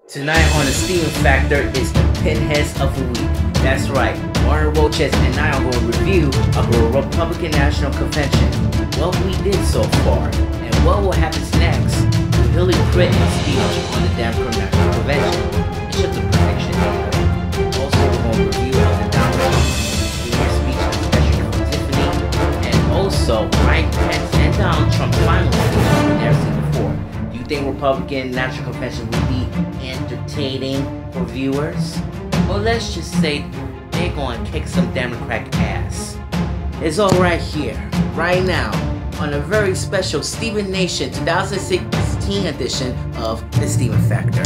Tonight on the Steven Factor is the Pinheads of the Week. That's right, Martin Roches and I are going to review of the Republican National Convention, what we did so far, and what will happen next with Hillary Clinton's speech on the Democratic National Convention, and should the prediction data. Also, we're going to review of the Donald Trump speech, especially from Tiffany, and also Mike Pence and Donald Trump's final speech we've never seen before. Do you think Republican National Convention will be entertaining for viewers? Well, let's just say they're going to kick some Democratic ass. It's all right here, right now, on a very special Stevenation 2016 edition of the Steven Factor.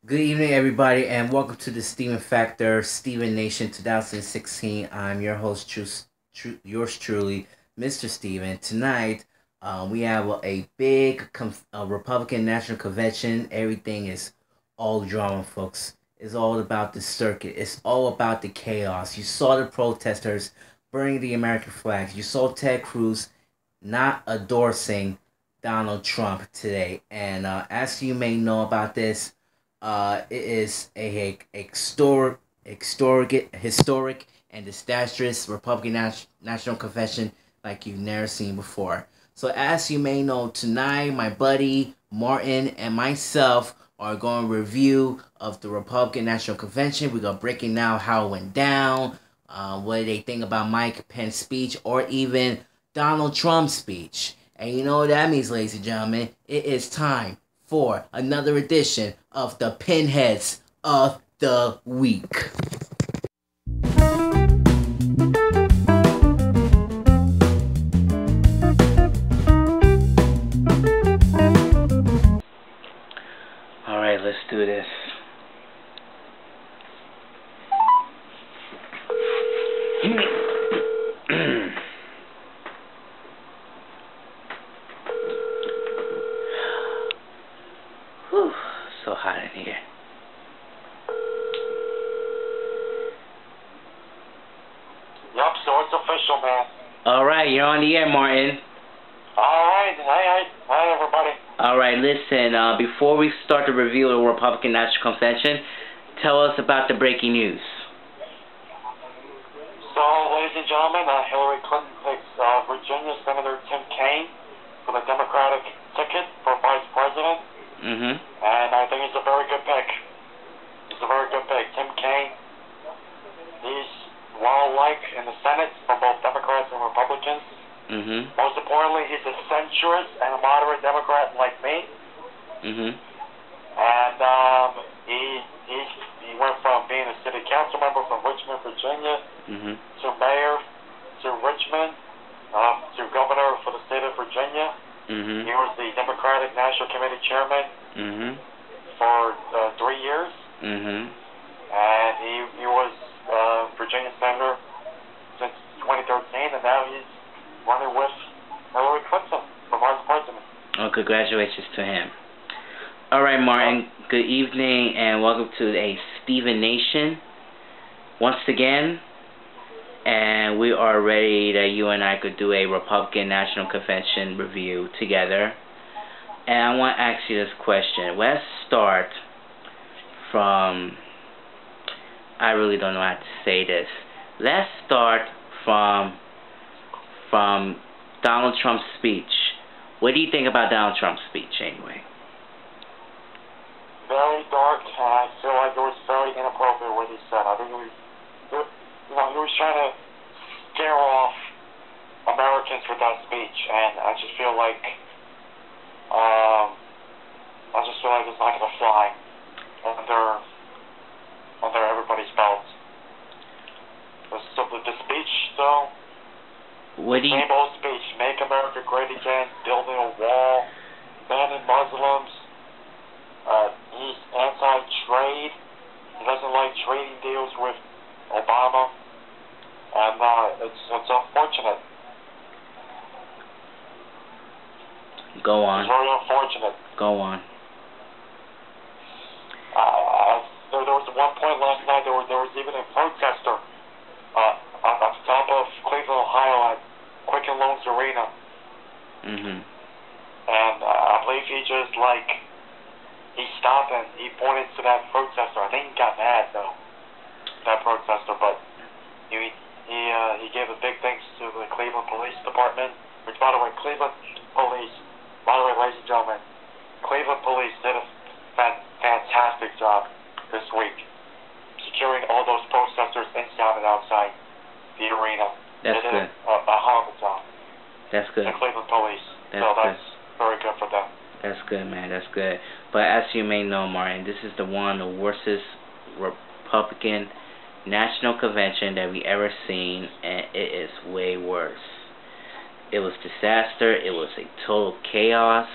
Good evening, everybody, and welcome to the Steven Factor, Stevenation 2016. I'm your host, yours truly, Mr. Steven. Tonight, we have a big Republican National Convention. Everything is all drama, folks. It's all about the circuit. It's all about the chaos. You saw the protesters burning the American flags. You saw Ted Cruz not endorsing Donald Trump today. And as you may know about this, it is a historic and disastrous Republican National Convention like you've never seen before. So as you may know, tonight my buddy Martin and myself are going to review of the Republican National Convention. We're going to breaking down how it went down, what they think about Mike Pence's speech, or even Donald Trump's speech. And you know what that means, ladies and gentlemen? It is time for another edition of the Pinheads of the Week. Alright, let's do this. So hot in here. Yup, so it's official, man. Alright, you're on the air, Martin. Alright, hi everybody. Alright, listen, before we start the review of the Republican National Convention, tell us about the breaking news. So, ladies and gentlemen, Hillary Clinton picks Virginia Senator Tim Kaine for the Democratic ticket for Vice President. Mm-hmm. And I think he's a very good pick. He's a very good pick. Tim Kaine, he's well-liked in the Senate from both Democrats and Republicans. Mm-hmm. Most importantly, he's a centrist and a moderate Democrat like me. Mm-hmm. And he went from being a city council member from Richmond, Virginia, Mm-hmm. to mayor, to Richmond, to governor for the state of Virginia. Mm-hmm. He was the Democratic National Committee chairman Mm-hmm. for 3 years. Mm-hmm. And he was Virginia senator since 2013, and now he's running with Hillary Clinton for vice president. Oh, congratulations to him. Alright, Martin, good evening and welcome to a Stevenation once again. And we are ready that you and I could do a Republican National Convention review together. And I want to ask you this question. Let's start from, I really don't know how to say this. Let's start from Donald Trump's speech. What do you think about Donald Trump's speech anyway? Very dark, and I feel like it was very inappropriate what he said. I think he was trying to scare off Americans with that speech, and I just feel like it's not going to fly under everybody's belt. The speech, though, same old speech: make America great again, building a wall, banning Muslims. He's anti-trade. trading deals with Obama, and it's unfortunate. Go on. It's very unfortunate. Go on. There was one point last night. There was even a protester on top of Cleveland, Ohio, at Quicken Loans Arena. And I believe he stopped and he pointed to that protester. I think he got mad though, that protester, but he gave a big thanks to the Cleveland Police Department. Which, by the way, Cleveland Police. By the way, ladies and gentlemen, Cleveland Police did a fantastic job this week, securing all those protesters inside and outside the arena. That's they good. did a hell of a job. That's good. The Cleveland Police. That's very good for them. That's good, man. That's good. But as you may know, Martin, this is one of the worstest Republican National Convention that we ever seen, and it is way worse. It was disaster. It was a total chaos.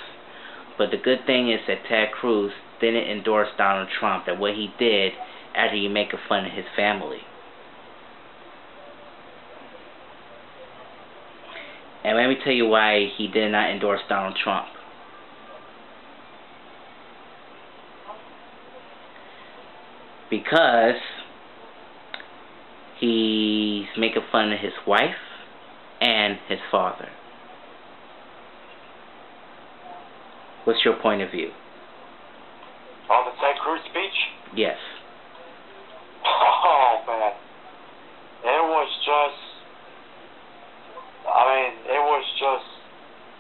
But the good thing is that Ted Cruz didn't endorse Donald Trump, and what he did after you make fun of his family. And let me tell you why he did not endorse Donald Trump. Because he's making fun of his wife and his father. What's your point of view? On the Ted Cruz speech? Yes. Oh, man. It was just...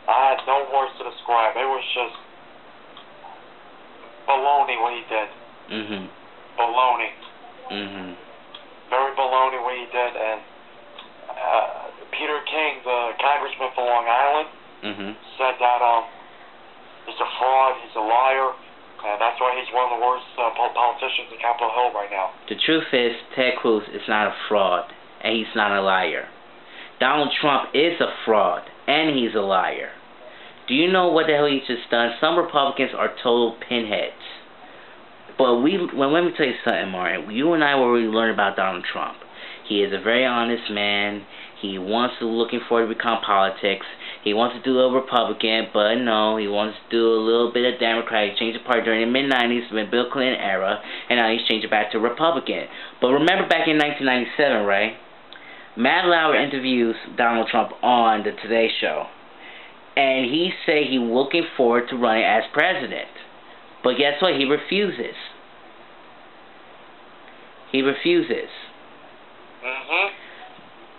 I had no words to describe. It was just baloney what he did. Baloney. Very baloney what he did, and Peter King, the congressman from Long Island, said that he's a fraud, he's a liar, and that's why he's one of the worst politicians in Capitol Hill right now. The truth is, Ted Cruz is not a fraud, and he's not a liar. Donald Trump is a fraud, and he's a liar. Do you know what the hell he's just done? Some Republicans are total pinheads. But let me tell you something, Martin. You and I will really learn about Donald Trump. He is a very honest man. He wants to, looking forward to become politics. He wants to do a little Republican, but no, he wants to do a little bit of Democrat. He changed the party during the mid-90s, the Bill Clinton era, and now he's changed it back to Republican. But remember back in 1997, right? Matt Lauer interviews Donald Trump on the Today Show, and he said he's looking forward to running as president. But guess what? He refuses. He refuses.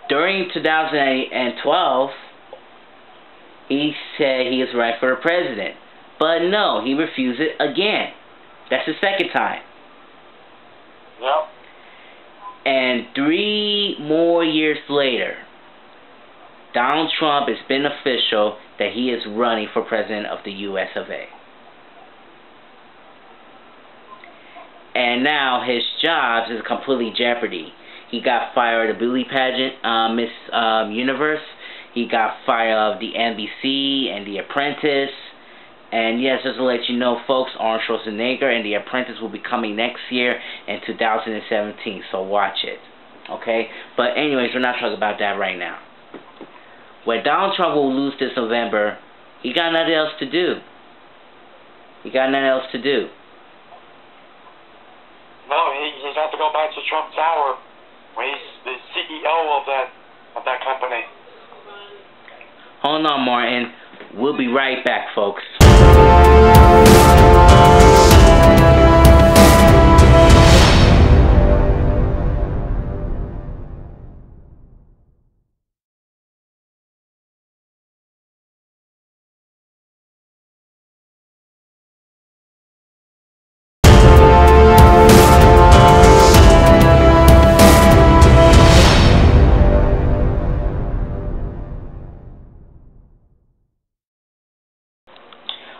During 2012, he said he is running for president. But no, he refused it again. That's the second time. Yep. And 3 more years later, Donald Trump, it's been official that he is running for president of the US of A. And now his job is completely jeopardy. He got fired of the beauty pageant, Miss Universe. He got fired of the NBC and The Apprentice. And yes, just to let you know, folks, Arnold Schwarzenegger and The Apprentice will be coming next year in 2017. So watch it. Okay? But anyways, we're not talking about that right now. When Donald Trump will lose this November, he got nothing else to do. He got nothing else to do. No, he's got to go back to Trump Tower, where he's the CEO of that company. Hold on, Martin. We'll be right back, folks.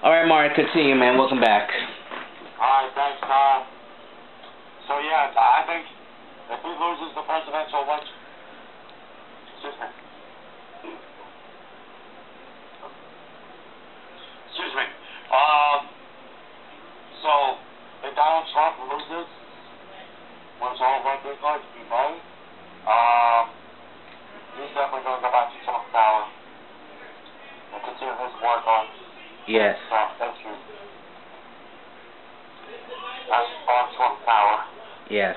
Alright, Martin, continue, man. Welcome back. Alright, thanks, so yeah, I think if he loses the presidential election... Excuse me. So, if Donald Trump loses, which he's going to be made, he's definitely going to go back to Trump Tower and continue his work on Yes. issues. That's on Trump Tower. Yes.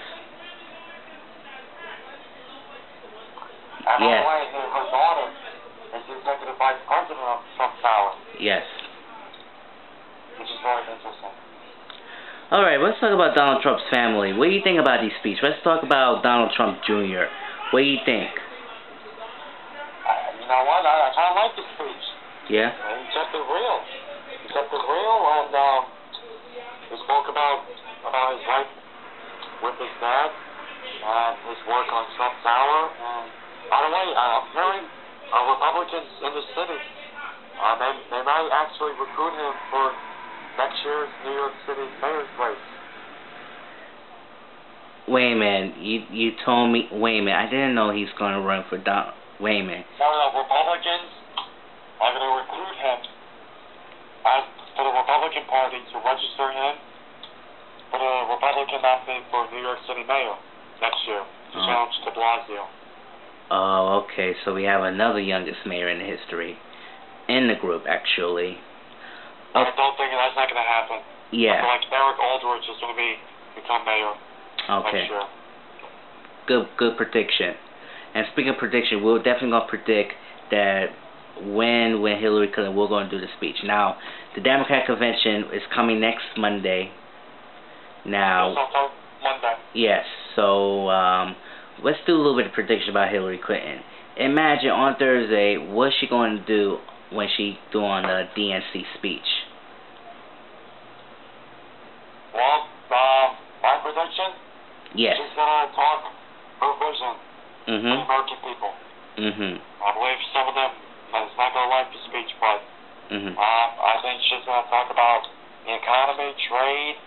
And by Yes. the way, her daughter is the executive vice president of Trump Tower, Yes. which is very interesting. Alright, let's talk about Donald Trump's family. What do you think about these speeches? Let's talk about Donald Trump Jr. What do you think? You know what? I kind of like the speech. Yeah? He kept it real. He kept it real, and he spoke about his life with his dad and his work on Trump Tower. And by the way, apparently Republicans in the city, they might actually recruit him for next year's New York City mayor's race. Wait a minute. You told me. Wait a minute. I didn't know he's going to run for Donald. Wait a minute. So the Republicans are going to recruit him for the Republican Party to register him for the Republican nominee for New York City mayor next year to challenge de Blasio. Oh, okay. So we have another youngest mayor in history in the group, actually. I don't think that's not going to happen. Yeah. I feel like Eric Aldrich is going to become mayor Okay. next year. Good prediction. And speaking of prediction, we're definitely going to predict that when Hillary Clinton, we're going to do the speech. Now, the Democrat convention is coming next Monday. Now, Monday. yes. So let's do a little bit of prediction about Hillary Clinton. Imagine on Thursday, what's she going to do when she doing the DNC speech? Well, my prediction. Yes. She's going to talk her vision to the American people. I believe some of them is not going to like the speech, but I think she's going to talk about the economy, trade,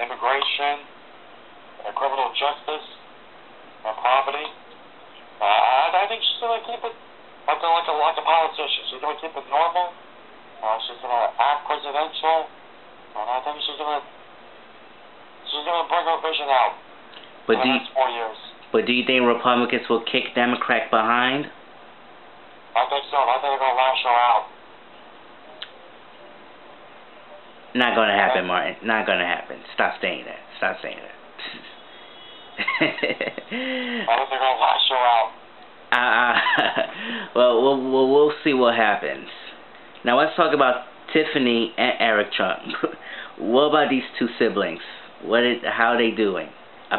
immigration, criminal justice, and poverty. I think she's going to keep it like a politician. She's going to keep it normal. She's going to act presidential, and I think she's going to bring her vision out in the next 4 years. But do you think Republicans will kick Democrats behind? I think so. I think they're going to lash her out. Not going to happen, Martin. Not going to happen. Stop saying that. Stop saying that. I think they're going to lash her out. Well, we'll see what happens. Now let's talk about Tiffany and Eric Trump. What about these two siblings? How are they doing? Yeah,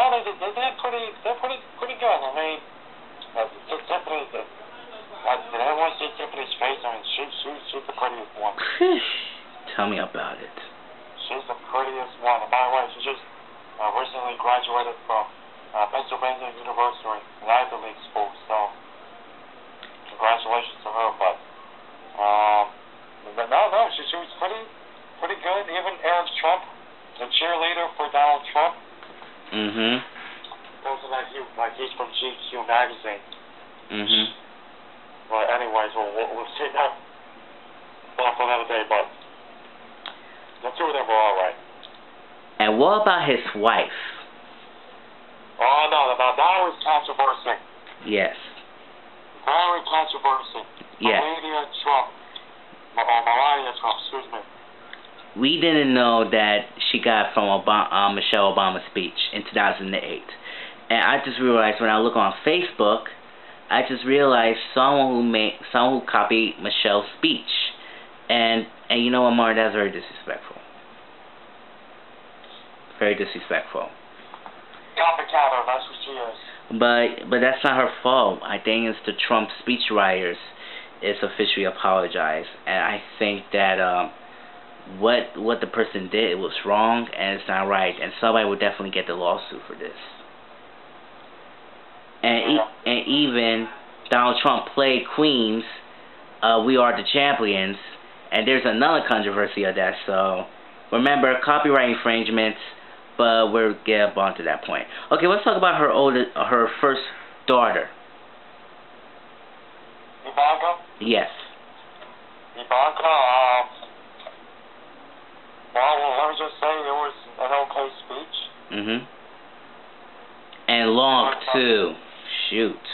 they're pretty good. I mean, Tiffany, everyone sees Tiffany's face. I mean, she's the prettiest one. Tell me about it. She's the prettiest one. And by the way, she just recently graduated from Pennsylvania University, an Ivy League school. So, congratulations to her. But no, she was pretty good. Even Eric Trump, the cheerleader for Donald Trump. Also like he's from GQ magazine. Well, anyways, we'll see that for another day. But the two of them were all right. And what about his wife? Oh no, that was controversy. Yes. Very controversy. Yes. Melania Trump, excuse me. We didn't know that she got from Michelle Obama's speech in 2008. And I just realized when I look on Facebook, I just realized someone who copied Michelle's speech. And you know what, Mark, that's very disrespectful. Very disrespectful. Copycatter, that's what she is. But that's not her fault. I think it's the Trump speechwriters is officially apologized. And I think that what the person did was wrong and it's not right, and somebody will definitely get the lawsuit for this. And even Donald Trump played Queen's "We Are the Champions," and there's another controversy of that. So remember, copyright infringements, but we'll get up onto that point. Okay, let's talk about her first daughter. Ivanka? Yes. Ivanka, well, let me just say it was an okay speech. And long, too. Shoot.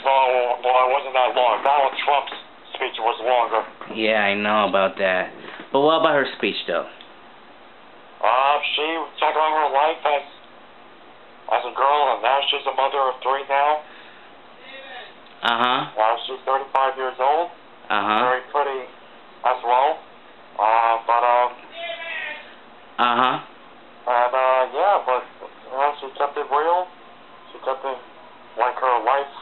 Well, it wasn't that long. Donald Trump's speech was longer. Yeah, I know about that. But what about her speech, though? She talked about her life as a girl, and now she's a mother of 3 now. She's 35 years old. Very pretty as well. She kept it real. She kept it like her life.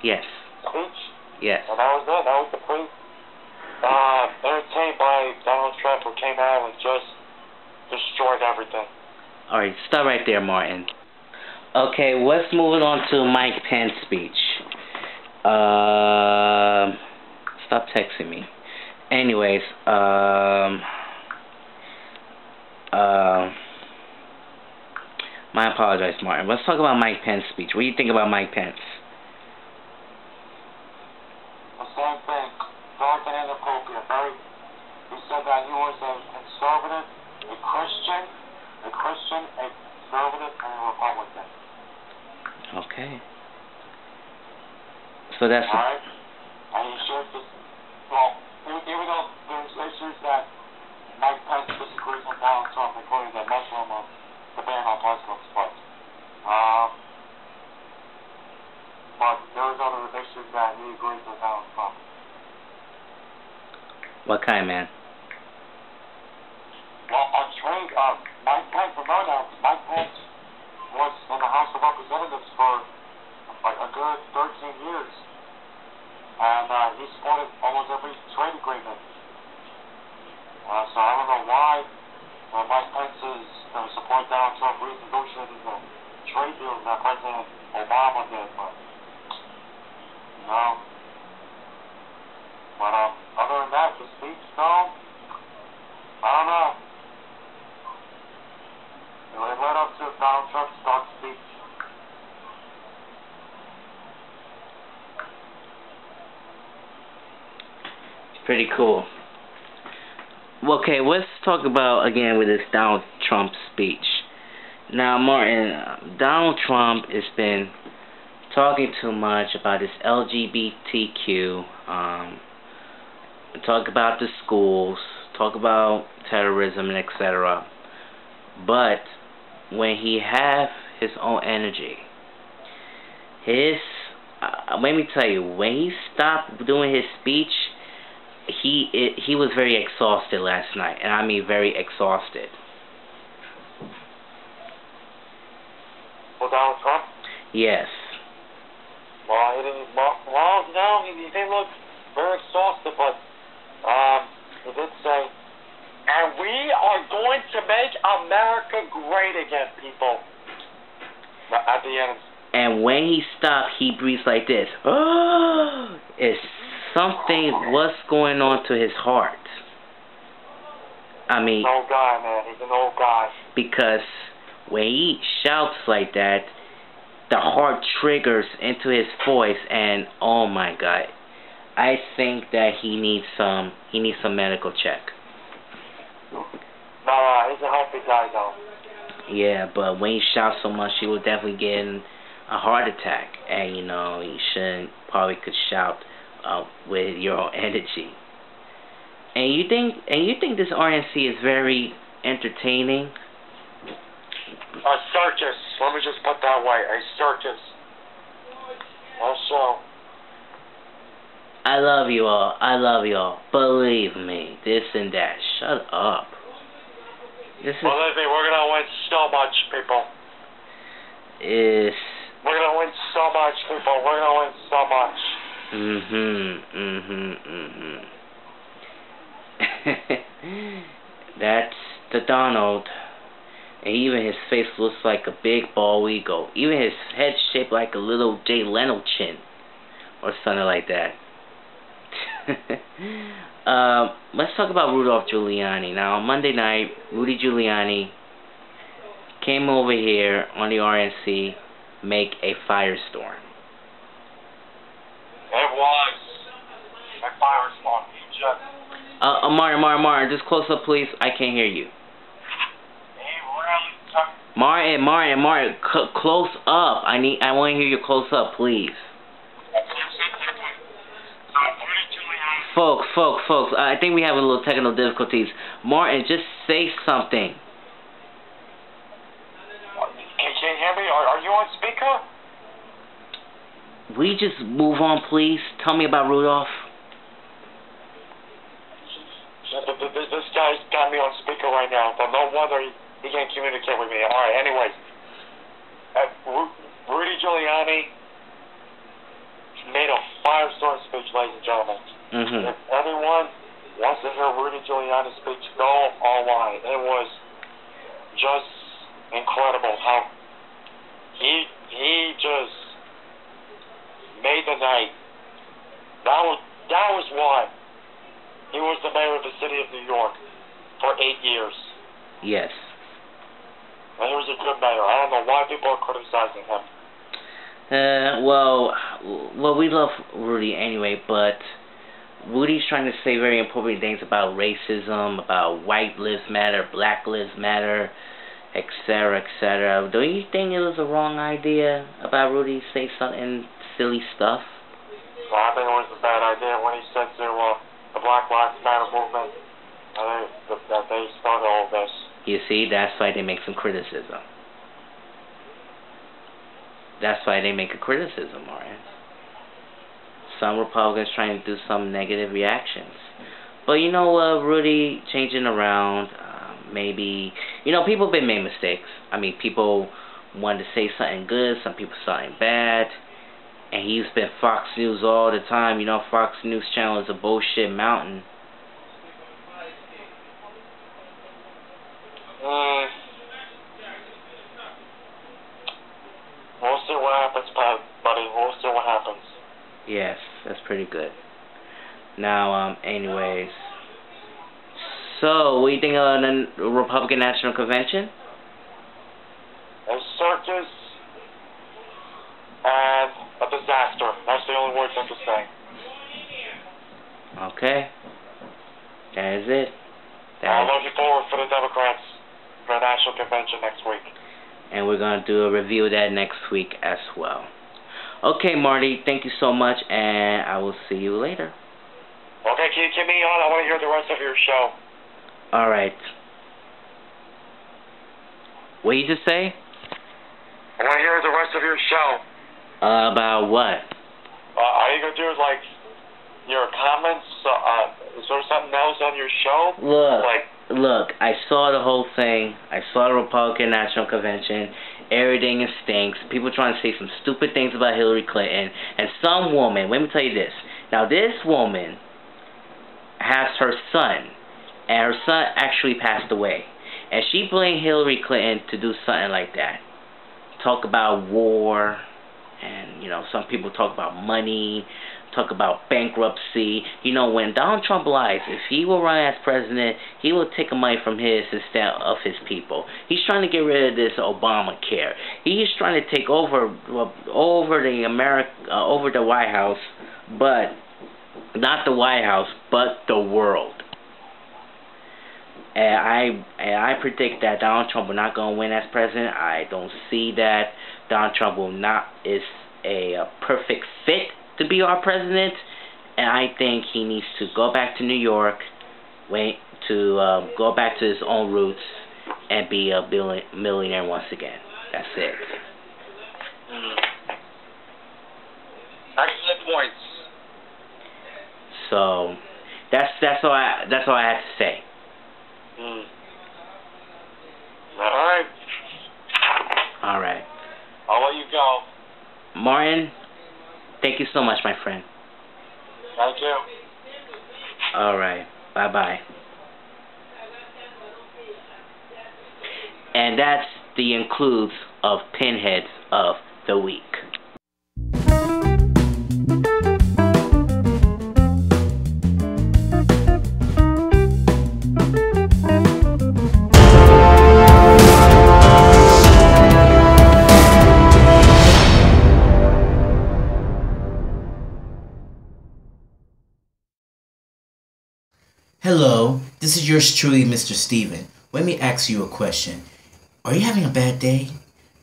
Yes. Speech. Yes. And that was it. That was the plea. Entertained by Donald Trump, who came out and just destroyed everything. Alright, stop right there, Martin. Okay, let's move on to Mike Pence's speech. Stop texting me. Anyways, my apologize, Martin. Let's talk about Mike Pence's speech. What do you think about Mike Pence? The same thing. Dark and inappropriate. He said that he was a conservative, a Christian, a conservative, and a Republican. Okay. So that's... Alright? And he should just... Well, even though there's issues that Mike Pence disagrees with Donald Trump, including the Muslim the ban on Muslims, but there's other issues that he agrees with Donald Trump. What kind, man? Well, on trade, Mike Pence, Mike Pence was in the House of Representatives for like a good 13 years, and he supported almost every trade agreement. So I don't know why Mike Pence is support Donald Trump renegotiating the trade deal that President Obama did, but no. But other than that, the speech, no. I don't know. It led up to Donald Trump's dark speech. It's pretty cool. Okay, let's talk about, again, with this Donald Trump speech. Now, Martin, Donald Trump has been talking too much about this LGBTQ, talk about the schools, talk about terrorism, and etc. But when he have his own energy, let me tell you, when he stopped doing his speech, he was very exhausted last night, and I mean very exhausted. Well, Donald Trump? Yes. Well, he didn't look very exhausted, but he did say, and we are going to make America great again, people. At the end. And when he stopped, he breathes like this. Oh, it's something, what's going on to his heart? I mean... He's an old guy, man. He's an old guy. Because when he shouts like that, the heart triggers into his voice, and oh my God, I think that he needs some medical check. No, he's a healthy guy, though. Yeah, but when he shouts so much, he will definitely get a heart attack, and you know, you could shout with your own energy. And you think this RNC is very entertaining? A circus. Let me just put that way. A circus. Also. I love you all. I love you all. Believe me. This and that. Shut up. Believe me, we're gonna win so much, people. We're gonna win so much, people. We're gonna win so much. That's the Donald. And even his face looks like a big bald eagle. Even his head shaped like a little Jay Leno chin. Or something like that. Let's talk about Rudolph Giuliani. Now, on Monday night, Rudy Giuliani came over here on the RNC, make a firestorm. It was a firestorm. Martin, just close up, please. I can't hear you. He really took Martin, close up. I want to hear you close up, please. Folks, I think we have a little technical difficulties. Martin, just say something. Can you hear me? Are you on speaker? We just move on, please. Tell me about Rudolph. This guy's got me on speaker right now, but no wonder he can't communicate with me. Alright, anyways. Rudy Giuliani made a firestorm speech, ladies and gentlemen. If anyone wants to hear Rudy Giuliani's speech, go online. It was just incredible how he just made the night. That was why he was the mayor of the city of New York for 8 years. Yes. And he was a good mayor. I don't know why people are criticizing him. Well, we love Rudy anyway, but Rudy's trying to say very important things about racism, about white lives matter, black lives matter, etc., etc. Don't you think it was a wrong idea about Rudy say something silly stuff? Well, I think it was a bad idea when he said to the Black Lives Matter movement that they started all this. You see, that's why they make some criticism. That's why they make a criticism, Martin. Some Republicans trying to do some negative reactions. But you know what, Rudy changing around, maybe, people have been made mistakes. I mean, people wanted to say something good, some people something bad. And he's been Fox News all the time. Fox News channel is a bullshit mountain. We'll see what happens, buddy. We'll see what happens. Yes, that's pretty good. Now, anyways. So, what do you think of the Republican National Convention? A circus and a disaster. That's the only words I can say. Okay. That is it. I'm looking forward for the Democrats for the National Convention next week. And we're going to do a review of that next week as well. Okay, Marty, thank you so much, and I will see you later. Okay, can you keep me on? I want to hear the rest of your show. All right. What did you just say? I want to hear the rest of your show. About what? Are you going to do, your comments? Is there something else on your show? Look, I saw the whole thing. I saw the Republican National Convention. Everything stinks. People trying to say some stupid things about Hillary Clinton. And some woman, let me tell you this. Now, this woman has her son. And her son actually passed away. And she blamed Hillary Clinton to do something like that. Talk about war. And, some people talk about money. Talk about bankruptcy. When Donald Trump lies, if he will run as president, he will take money from his instead of his people. He's trying to get rid of this Obamacare. He's trying to take over the White House, but not the White House, but the world. And I predict that Donald Trump will not going to win as president. I don't see that Donald Trump is a perfect fit to be our president, and I think he needs to go back to New York, go back to his own roots, and be a millionaire once again. That's it. Excellent points. So that's all I have to say. Alright. Alright. I'll let you go. Martin, thank you so much, my friend. Thank you. Alright. Bye-bye. And that's the includes of Pinheads of the Week. Hello, this is yours truly, Mr. Steven. Let me ask you a question. Are you having a bad day?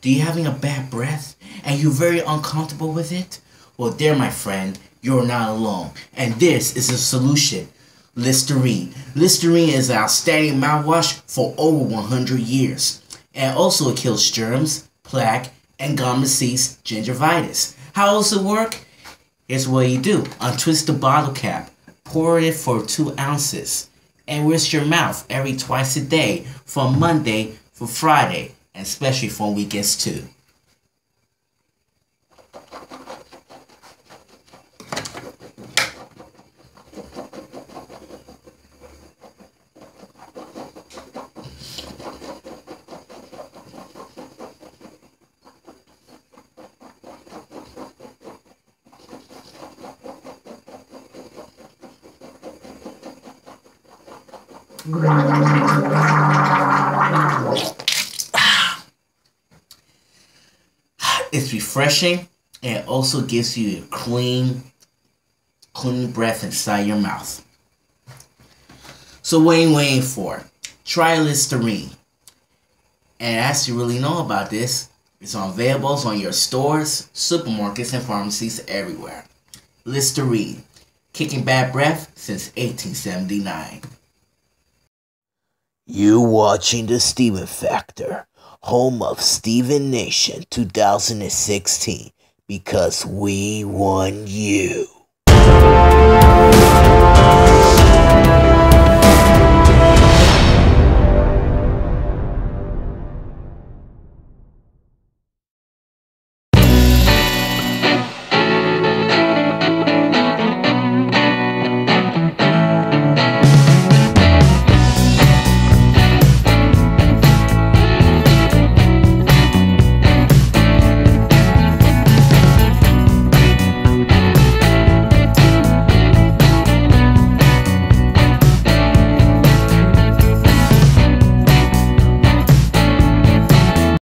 Do you having a bad breath? And you're very uncomfortable with it? Well, there, my friend, you're not alone. And this is a solution. Listerine. Listerine is an outstanding mouthwash for over 100 years. And also it kills germs, plaque, and gum disease, gingivitis. How does it work? Here's what you do. Untwist the bottle cap. Pour it for 2 ounces. And rinse your mouth every twice a day from Monday for Friday, and especially for weekends too. It's refreshing and it also gives you a clean breath inside your mouth. So what are you waiting for? Try Listerine. And as you really know about this, it's available on your stores, supermarkets, and pharmacies everywhere. Listerine, kicking bad breath since 1879. You watching The Steven Factor, home of Stevenation 2016, because we won you.